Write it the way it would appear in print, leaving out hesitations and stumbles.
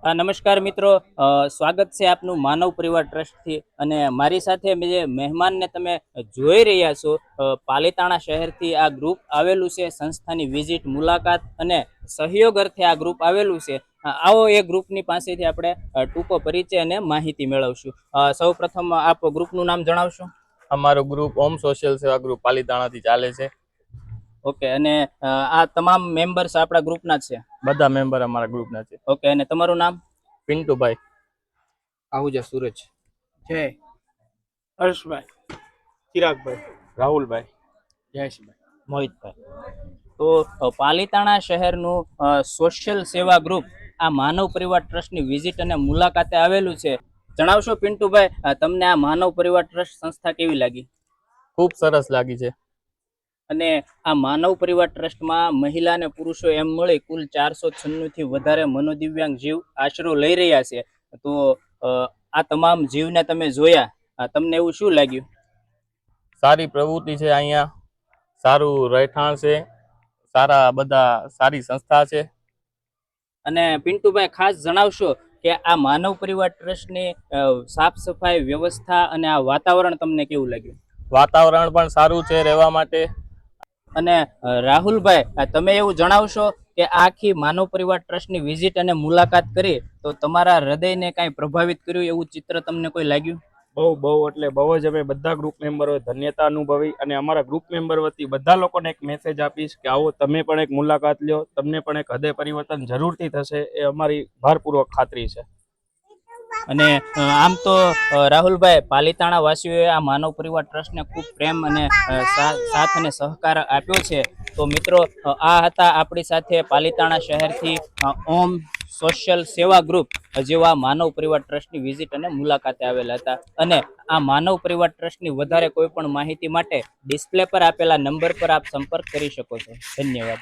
નમસ્કાર મિત્રો, સ્વાગત છે આપનું માનવ પરિવાર ટ્રસ્ટથી. અને મારી સાથે જે મહેમાનને તમે જોઈ રહ્યા છો, પાલીતાણા શહેરથી આ ગ્રુપ આવેલું છે. સંસ્થાની વિઝિટ, મુલાકાત અને સહયોગ અર્થે આ ગ્રુપ આવેલું છે. આવો એ ગ્રુપની પાસેથી આપણે ટૂંકો પરિચય અને માહિતી મેળવશું. સૌ પ્રથમ આપ ગ્રુપનું નામ જણાવશો? અમારું ગ્રુપ ઓમ સોશિયલ સેવા ગ્રુપ પાલીતાણાથી ચાલે છે. ઓકે, અને આ તમામ મેમ્બર્સ આપણા ગ્રુપના જ છે? બધા મેમ્બર અમારા ગ્રુપના છે. ઓકે, અને તમારું નામ? પિન્ટુભાઈ. આહુજા સૂરજ. જય. હર્ષભાઈ. ચિરાગભાઈ. રાહુલભાઈ. જયેશભાઈ. મોહિતભાઈ. તો પાલીતાણા શહેરનું સોશિયલ સેવા ગ્રુપ આ માનવ પરિવાર ટ્રસ્ટની વિઝિટ અને મુલાકાતે આવેલું છે. જણાવશો પિન્ટુભાઈ, તમને આ માનવ પરિવાર ટ્રસ્ટ સંસ્થા કેવી લાગી? ખૂબ સરસ લાગી છે. અને આ માનવ પરિવાર ટ્રસ્ટમાં મહિલા અને પુરુષો એમ મળી કુલ 496 થી વધારે મનોદિવ્યાંગ જીવ આશરો લઈ રહ્યા છે. તો આ તમામ જીવને તમે જોયા, તમને એવું શું લાગ્યું? સારી પ્રવૃત્તિ છે. અહીંયા સારું રહેઠાણ છે, સારા બધા સારી સંસ્થા છે. અને પિન્ટુભાઈ, ખાસ જણાવશો કે આ માનવ પરિવાર ટ્રસ્ટની સાફ સફાઈ વ્યવસ્થા અને આ વાતાવરણ તમને કેવું લાગ્યું? વાતાવરણ પણ સારું છે રહેવા માટે. અને રાહુલભાઈ, તમે એવું જણાવશો કે આખી માનવ પરિવાર ટ્રસ્ટની વિઝિટ અને મુલાકાત કરી તો તમારા હૃદયને કાંઈ પ્રભાવિત કર્યું એવું ચિત્ર તમને કોઈ લાગ્યું? બહુ એટલે બહુ જ અમે બધા ગ્રુપ મેમ્બરોએ ધન્યતા અનુભવી. અને અમારા ગ્રુપ મેમ્બર વતી બધા લોકોને એક મેસેજ આપીશ કે આવો તમે પણ એક મુલાકાત લ્યો, તમને પણ એક હૃદય પરિવર્તન જરૂરથી થશે, એ અમારી ભારપૂર્વક ખાતરી છે. અને આમ તો રાહુલભાઈ, પાલીતાણા વાસીઓએ આ માનવ પરિવાર ટ્રસ્ટને ખૂબ પ્રેમ અને સાથ અને સહકાર આપ્યો છે. તો મિત્રો, આ હતા આપણી સાથે પાલીતાણા શહેરથી ઓમ સોશિયલ સેવા ગ્રુપ જેવા માનવ પરિવાર ટ્રસ્ટની વિઝિટ અને મુલાકાતે આવેલા હતા. અને આ માનવ પરિવાર ટ્રસ્ટની વધારે કોઈ પણ માહિતી માટે ડિસ્પ્લે પર આપેલા નંબર પર આપ સંપર્ક કરી શકો છો. ધન્યવાદ.